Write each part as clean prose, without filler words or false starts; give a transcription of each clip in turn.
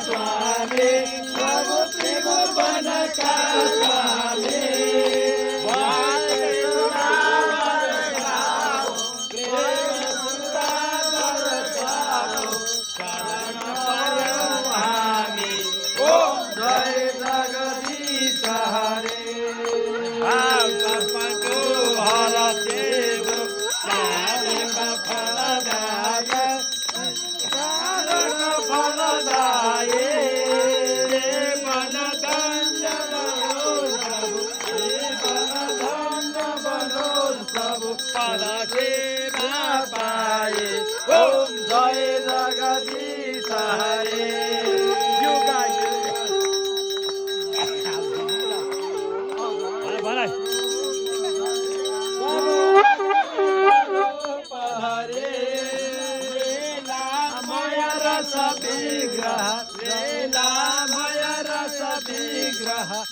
स्वामी प्रभु त्रिभुवन का स्वामी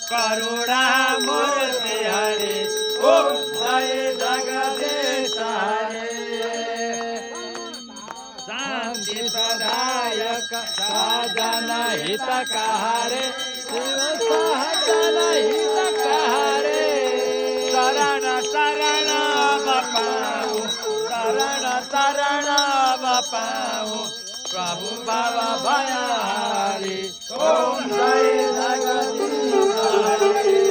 करुणा मूर्ति हरे ओम जय जगदीश हरे शांति प्रदायक साधन हितकारे शिव सहजन हितकारे शरण शरण बपाऊ शरण शरण बपाऊ प्रभु बाबा भयहारी ओम जय जगदीश हरे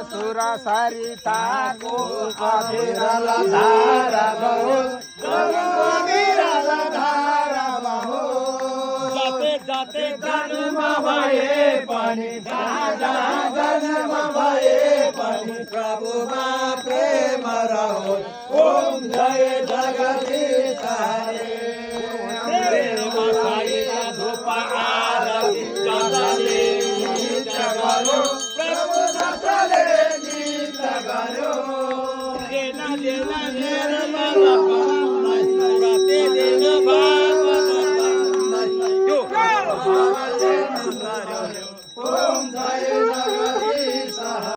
सुर सरिता को अविरल धारा बहुल अविरल धारा बहुल जाते जाते जन्म भए पनि जहाँ जन्म भए पनि प्रभुमा प्रेम रहोस् ओम जय जगदीश हरे प्रेम सहित धूप आरती जसले गीत गरो प्रभु जसले गीत गरो देना देना निर्मल